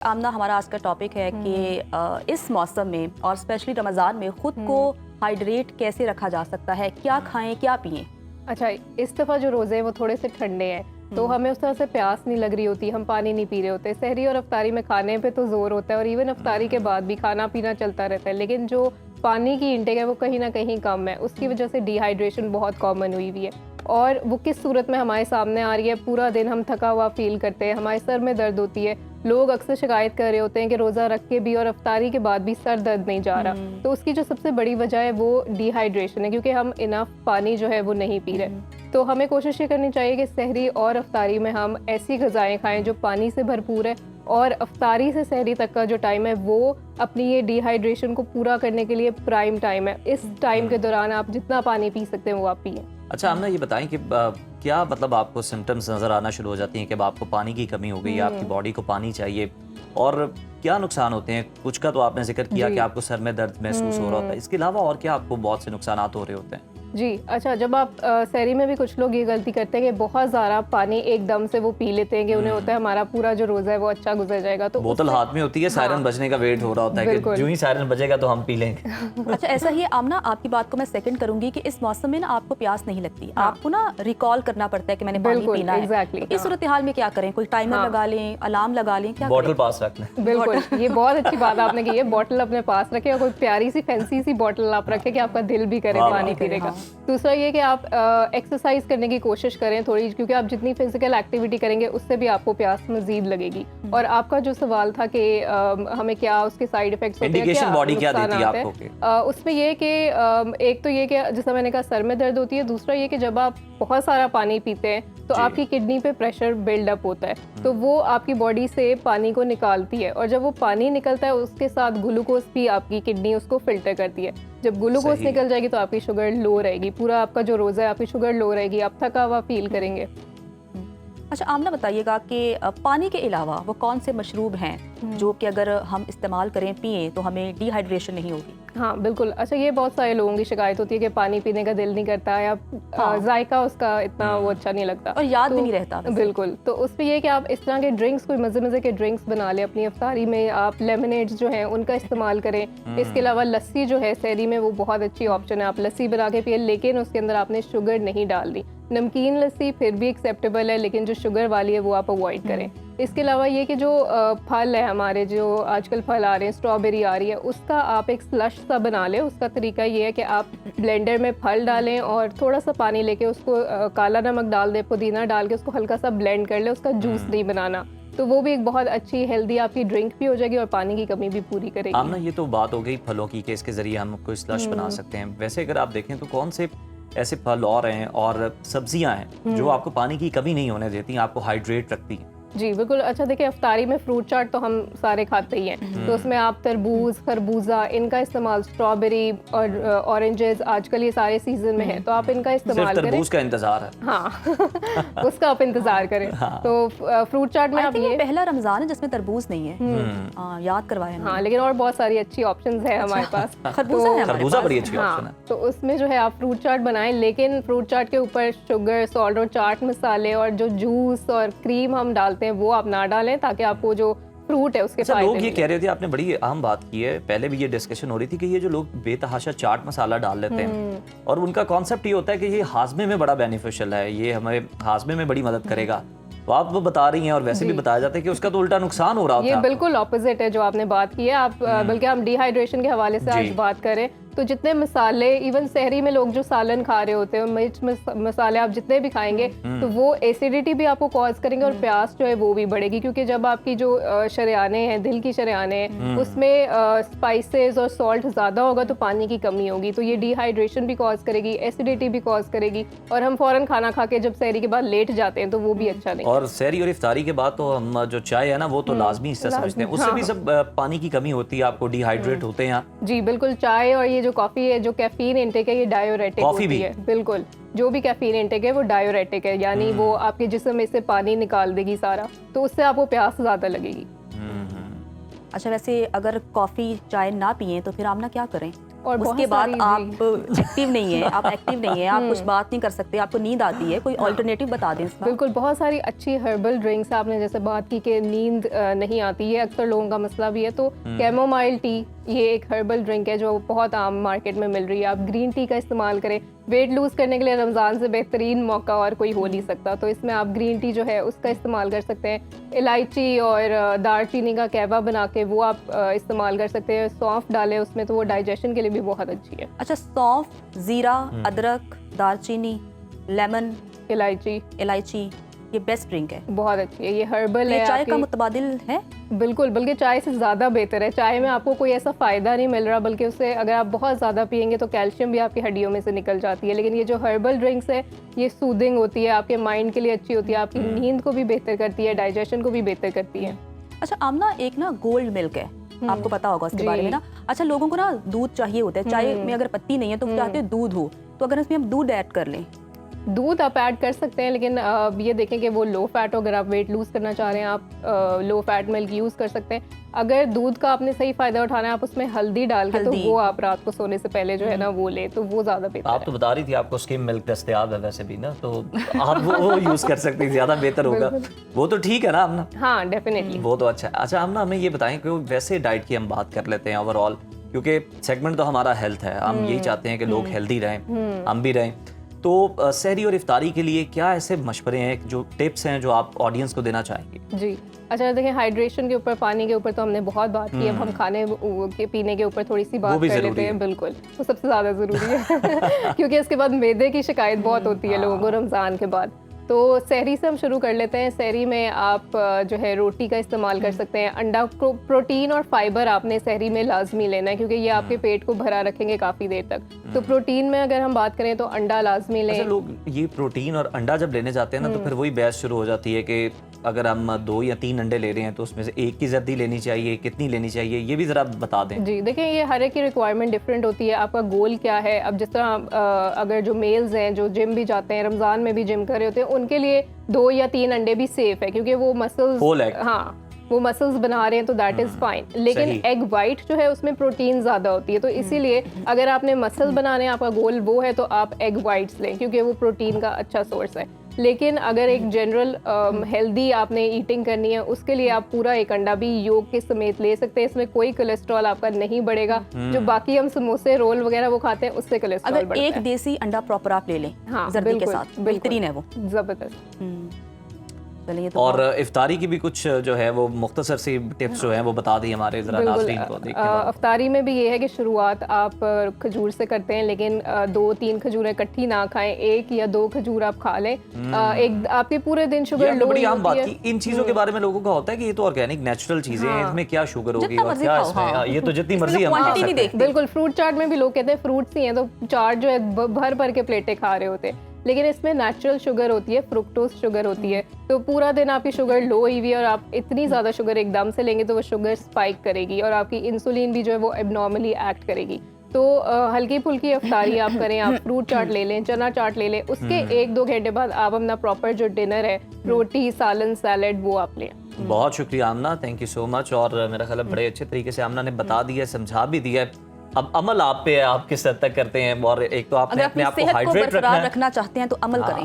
आमना, हमारा आज का टॉपिक है कि इस मौसम में और स्पेशली रमज़ान में खुद को हाइड्रेट कैसे रखा जा सकता है, क्या खाएं क्या पिएं। अच्छा, इस दफ़ा जो रोज़े हैं वो थोड़े से ठंडे हैं, तो हमें उस तरह से प्यास नहीं लग रही होती, हम पानी नहीं पी रहे होते। सहरी और अफ्तारी में खाने पे तो ज़ोर होता है और इवन अफ्तारी के बाद भी खाना पीना चलता रहता है, लेकिन जो पानी की इंटेक है वो कहीं ना कहीं कम है। उसकी वजह से डिहाइड्रेशन बहुत कॉमन हुई हुई है और वो किस सूरत में हमारे सामने आ रही है। पूरा दिन हम थका हुआ फील करते हैं, हमारे सर में दर्द होती है। लोग अक्सर शिकायत कर रहे होते हैं कि रोज़ा रख के भी और अफ्तारी के बाद भी सर दर्द नहीं जा रहा। तो उसकी जो सबसे बड़ी वजह है वो डिहाइड्रेशन है, क्योंकि हम इनफ पानी जो है वो नहीं पी रहे। तो हमें कोशिश ये करनी चाहिए कि सहरी और अफ्तारी में हम ऐसी ग़िज़ाएँ खाएं जो पानी से भरपूर है, और अफ्तारी से सहरी तक का जो टाइम है वो अपनी ये डिहाइड्रेशन को पूरा करने के लिए प्राइम टाइम है। इस टाइम के दौरान आप जितना पानी पी सकते हैं वो आप पिए। अच्छा, हमने ये बताएं कि क्या मतलब आपको सिम्टम्स नज़र आना शुरू हो जाती हैं कि अब आपको पानी की कमी हो गई है, आपकी बॉडी को पानी चाहिए, और क्या नुकसान होते हैं? कुछ का तो आपने जिक्र किया कि आपको सर में दर्द महसूस हो रहा होता है, इसके अलावा और क्या आपको बहुत से नुकसान हो रहे होते हैं? जी अच्छा, जब आप सहरी में भी कुछ लोग ये गलती करते हैं कि बहुत ज़्यादा पानी एकदम से वो पी लेते हैं कि उन्हें होता है हमारा पूरा जो रोज़ा है वो अच्छा गुजर जाएगा। तो बोतल हाथ में होती है, सायरन बजने का वेट हो रहा होता है कि जो ही सायरन बजेगा तो हम पी लेंगे। अच्छा, ऐसा ही आमना, आपकी बात को मैं सेकंड करूंगी कि इस मौसम में ना आपको प्यास नहीं लगती, आपको ना रिकॉल करना पड़ता है कि मैंने पानी पीना है। एग्जैक्टली। इस सूरत हाल में क्या करें? कोई टाइमर लगा लें, अलार्म लगा लें, क्या बॉटल पास रख लें। बिल्कुल, ये बहुत अच्छी बात आपने की है। बॉटल अपने पास रखें और कोई प्यारी सी फैंसी सी बॉटल आप रखें कि आपका दिल भी करे पानी पीने का। दूसरा ये कि आप एक्सरसाइज करने की कोशिश करें थोड़ी, क्योंकि आप जितनी फिजिकल एक्टिविटी करेंगे उससे भी आपको प्यास मजीद लगेगी। और आपका जो सवाल था कि हमें क्या उसके साइड इफेक्ट्स होते हैं, क्या बॉडी क्या देती है आपको, उसमें ये कि एक तो ये कि जैसा मैंने कहा सर में दर्द होती है। दूसरा ये कि जब आप बहुत सारा पानी पीते हैं तो आपकी किडनी पे प्रेशर बिल्डअप होता है, तो वो आपकी बॉडी से पानी को निकालती है, और जब वो पानी निकलता है उसके साथ ग्लूकोज भी आपकी किडनी उसको फिल्टर करती है। जब ग्लूकोज निकल जाएगी तो आपकी शुगर लो रहेगी, पूरा आपका जो रोज़ा है आपकी शुगर लो रहेगी, आप थका हुआ फील करेंगे। अच्छा, आमना बताइएगा कि पानी के अलावा वो कौन से मशरूब हैं जो कि अगर हम इस्तेमाल करें, पिएं, तो हमें डिहाइड्रेशन नहीं होगी? हाँ बिल्कुल। अच्छा, ये बहुत सारे लोगों की शिकायत होती है कि पानी पीने का दिल नहीं करता या जायका उसका इतना वो अच्छा नहीं लगता और याद भी नहीं रहता। बिल्कुल, तो उस पर यह कि आप इस तरह के ड्रिंक्स, कोई मज़े मज़े के ड्रिंक्स बना लें अपनी अफ्तारी में। आप लेमनेड्स जो हैं उनका इस्तेमाल करें। इसके अलावा लस्सी जो है सहरी में वो बहुत अच्छी ऑप्शन है, आप लस्सी बना के पिए, लेकिन उसके अंदर आपने शुगर नहीं डाल दी। नमकीन लस्सी फिर भी एक्सेप्टेबल है, लेकिन जो शुगर वाली है वो आप अवॉइड करें। इसके अलावा ये कि जो फल है हमारे, जो आजकल फल आ रहे हैं, स्ट्रॉबेरी आ रही है, उसका आप एक स्लश सा बना लें। उसका तरीका ये है कि आप ब्लेंडर में फल डालें और थोड़ा सा पानी लेके उसको काला नमक डाल दें, पुदीना डाल के उसको हल्का सा ब्लेंड कर लें। उसका जूस नहीं बनाना, तो वो भी एक बहुत अच्छी हेल्दी आपकी ड्रिंक भी हो जाएगी और पानी की कमी भी पूरी करेगी। आमना, ये तो बात हो गई फलों की कि इसके जरिए हम कोई स्लश बना सकते हैं। वैसे अगर आप देखें तो कौन से ऐसे फल और हैं और सब्जियां हैं जो आपको पानी की कमी नहीं होने देती, आपको हाइड्रेट रखती हैं? जी बिल्कुल। अच्छा देखिए, अफ्तारी में फ्रूट चाट तो हम सारे खाते ही हैं, तो उसमें आप तरबूज, खरबूजा, इनका इस्तेमाल, स्ट्रॉबेरी और ऑरेंजेस, आजकल ये सारे सीजन में है, तो आप इनका इस्तेमाल करें। तरबूज का इंतजार है। हाँ उसका आप इंतजार करें। तो फ्रूट चाट में आप ये पहला रमजान है जिसमें तरबूज नहीं है, याद करवाएं। हाँ, लेकिन और बहुत सारी अच्छी ऑप्शंस है हमारे पास। खरबूजा बड़ी अच्छी ऑप्शन है, तो उसमें जो है आप फ्रूट चाट बनाएं, लेकिन फ्रूट चाट के ऊपर शुगर, सॉल्ट और चाट मसाले और जो जूस और क्रीम हम डालते हैं वो आप ना डालें, ताकि आपको जो फ्रूट है उसके फायदे लोग ये कह रहे थे, आपने बड़ी अहम बात की है, पहले भी ये डिस्कशन हो रही थी कि ये जो लोग बेतहाशा चाट मसाला डाल लेते हैं और उनका कॉन्सेप्ट ये होता है कि ये हाजमे में बड़ा बेनिफिशियल है, ये हमारे हाजमे में बड़ी मदद करेगा। तो आप वो बता रही हैं और वैसे भी बताया जाता है कि उसका तो उल्टा नुकसान हो रहा होता है। ये बिल्कुल ऑपोजिट है जो आपने बात की है। आप बल्कि हम डिहाइड्रेशन के हवाले से आज बात करें तो जितने मसाले, इवन सहरी में लोग जो सालन खा रहे होते हैं, मिर्च मसाले आप जितने भी खाएंगे तो वो एसिडिटी भी आपको कॉज करेंगे और प्यास जो है वो भी बढ़ेगी, क्योंकि जब आपकी जो शरेआने हैं, दिल की शरेआने हैं, उसमें स्पाइसेस और सॉल्ट ज़्यादा होगा तो पानी की कमी होगी, तो ये डिहाइड्रेशन भी कॉज करेगी, एसिडिटी भी कॉज करेगी, और हम फ़ौरन खाना खा के जब सहरी के बाद लेट जाते हैं तो वो भी अच्छा नहीं। और सहरी और इफ्तारी के बाद तो हम जो चाय है ना वो तो लाजमी हिस्सा समझते हैं, उससे भी सब पानी की कमी होती है, आपको डिहाइड्रेट होते हैं। जी बिल्कुल। चाय और ये जो कॉफ़ी है, जो कैफीन इंटेक है, ये डायोरेटिक होती है। बिल्कुल, जो भी कैफीन इंटेक है वो डायोरेटिक है, यानी वो आपके जिस्म में से पानी निकाल देगी सारा, तो उससे आपको प्यास ज़्यादा लगेगी। अच्छा, वैसे अगर कॉफ़ी चाय ना पिए तो फिर आमना क्या करें? और बहुत उसके बाद सारी आप एक्टिव नहीं है, आप एक्टिव नहीं है, आप कुछ बात नहीं कर सकते, आपको नींद आती है, कोई ऑल्टरनेटिव बता दें इसका। बिल्कुल, बहुत सारी अच्छी हर्बल ड्रिंक्स आपने जैसे बात की कि नींद नहीं आती है, अक्सर लोगों का मसला भी है, तो कैमोमाइल टी ये एक हर्बल ड्रिंक है जो बहुत आम मार्केट में मिल रही है। आप ग्रीन टी का इस्तेमाल करें, वेट लूज़ करने के लिए रमज़ान से बेहतरीन मौका और कोई हो नहीं सकता, तो इसमें आप ग्रीन टी जो है उसका इस्तेमाल कर सकते हैं। इलायची और दालचीनी का कहवा बना के वो आप इस्तेमाल कर सकते हैं। सौंफ डालें उसमें तो वो डाइजेशन के लिए भी बहुत अच्छी है। अच्छा, सौंफ, जीरा, अदरक, दालचीनी, लेमन, इलायची, ये बेस्ट ड्रिंक है, बहुत अच्छी है, ये हर्बल ये है। चाय का मुतबादिल है? बिल्कुल, बल्कि चाय से ज़्यादा बेहतर है। चाय में आपको कोई ऐसा फ़ायदा नहीं मिल रहा, बल्कि उससे अगर आप बहुत ज़्यादा पियेंगे तो कैल्शियम भी आपकी हड्डियों में से निकल जाती है। लेकिन ये जो हर्बल ड्रिंक्स है ये सूदिंग होती है, आपके माइंड के लिए अच्छी होती है, आपकी नींद को भी बेहतर करती है, डाइजेशन को भी बेहतर करती है। अच्छा आमना, एक ना गोल्ड मिल्क है, आपको पता होगा उसके बारे में ना। अच्छा, लोगों को ना दूध चाहिए होता है, चाय में अगर पत्ती नहीं है तो चाहते हैं दूध हो, तो अगर इसमें हम दूध ऐड कर लें? दूध आप ऐड कर सकते हैं, लेकिन ये देखें कि वो लो फैट हो। अगर आप वेट लूज़ करना चाह रहे हैं आप लो फैट मिल्क यूज़ कर सकते हैं। अगर दूध का आपने सही फ़ायदा उठाना है, आप उसमें हल्दी डाल के तो वो आप रात को सोने से पहले जो है ना वो ले, तो वो ज़्यादा बेहतर आप तो बता रही थी आपको स्किम मिल्क दस्तयाब है वैसे भी ना, तो आप वो यूज़ कर सकती हैं, ज़्यादा बेहतर होगा। वो तो ठीक है ना आमना? हाँ, डेफिनेटली वो तो अच्छा है। अच्छा आमना, हमें ये बताएं कि वैसे डाइट की हम बात कर लेते हैं ओवरऑल, क्योंकि सेगमेंट तो हमारा हेल्थ है, हम यही चाहते हैं कि लोग हेल्दी रहें, हम भी रहें। तो सहरी और इफ्तारी के लिए क्या ऐसे मशवरे हैं, जो टिप्स हैं जो आप ऑडियंस को देना चाहेंगे? जी, अच्छा देखिए, हाइड्रेशन के ऊपर, पानी के ऊपर तो हमने बहुत बात की, अब हम खाने के पीने के ऊपर थोड़ी सी बात कर लेते हैं। बिल्कुल, वो सबसे ज़्यादा ज़रूरी है क्योंकि इसके बाद मैदे की शिकायत बहुत होती है लोगों को रमज़ान के बाद। तो सहरी से हम शुरू कर लेते हैं। सहरी में आप जो है रोटी का इस्तेमाल कर सकते हैं। अंडा, प्रोटीन और फाइबर आपने सहरी में लाजमी लेना है, क्योंकि ये आपके पेट को भरा रखेंगे काफ़ी देर तक। तो प्रोटीन में अगर हम बात करें तो अंडा लाजमी लें। अच्छा, लोग ये प्रोटीन और अंडा जब लेने जाते हैं ना, तो फिर वही बहस शुरू हो जाती है कि अगर हम 2 या 3 अंडे ले रहे हैं तो उसमें से एक की जर्दी लेनी चाहिए, कितनी लेनी चाहिए, ये भी ज़रा बता दें। जी देखिए, ये हर एक की रिक्वायरमेंट डिफरेंट होती है, आपका गोल क्या है। अब जिस तरह अगर जो मेल्स हैं जो जिम भी जाते हैं, रमज़ान में भी जिम कर रहे होते हैं, उनके लिए 2 या 3 अंडे भी सेफ है, क्योंकि वो मसल्स, हाँ वो मसल्स बना रहे हैं तो दैट इज़ फाइन। लेकिन एग वाइट जो है उसमें प्रोटीन ज़्यादा होती है, तो इसीलिए अगर आपने मसल बनाने, आपका गोल वो है, तो आप एग वाइट्स लें, क्योंकि वो प्रोटीन का अच्छा सोर्स है। लेकिन अगर एक जनरल हेल्दी आपने ईटिंग करनी है, उसके लिए आप पूरा एक अंडा भी योग के समेत ले सकते हैं। इसमें कोई कोलेस्ट्रॉल आपका नहीं बढ़ेगा। जो बाकी हम समोसे, रोल वगैरह वो खाते हैं, उससे कोलेस्ट्रॉल बढ़ता है। अगर एक देसी अंडा प्रॉपर आप ले लें, हाँ, जर्दी के साथ, बेहतरीन है वो, जबरदस्त। तो और इफ्तारी की भी कुछ जो है वो मुख्तसर सी टिप्स जो हैं वो बता दी हमारे ज़रा नाज़रीन को। इफ्तारी में भी ये है कि शुरुआत आप खजूर से करते हैं, लेकिन 2-3 खजूरें इकट्ठी ना खाएं, 1 या 2 खजूर आप खा लें। एक आपके पूरे दिन शुगर लो बड़ी आम बात की। इन चीज़ों के बारे में लोगों का होता है कि ये तो ऑर्गेनिक नेचुरल चीज़ें हैं, इसमें क्या शुगर होगी और क्या इसमें, ये तो जितनी मर्जी हम खा सकते हैं। बिल्कुल, फ्रूट चाट में भी लोग कहते हैं फ्रूट्स ही हैं, तो चाट जो है भर भर के प्लेटें खा रहे होते हैं, लेकिन इसमें नेचुरल शुगर होती है, फ्रुक्टोज शुगर होती है। तो पूरा दिन आपकी शुगर लो हुई हुई है और आप इतनी ज़्यादा शुगर एकदम से लेंगे तो वो शुगर स्पाइक करेगी और आपकी इंसुलिन भी जो है वो एबनॉर्मली एक्ट करेगी। तो हल्की फुल्की इफ्तारी आप करें, आप फ्रूट चाट ले लें, चना चाट ले लें, उसके 1-2 घंटे बाद आप अपना प्रॉपर जो डिनर है, रोटी, सालन, सैलड, वो आप लें। बहुत शुक्रिया आमना, थैंक यू सो मच। और मेरा ख्याल है बड़े अच्छे तरीके से आमना ने बता दिया, समझा भी दिया। अब अमल आप पे है, आप किस हद तक करते हैं। और एक तो आपने अपने आप को हाइड्रेट रखना चाहते हैं तो अमल करें।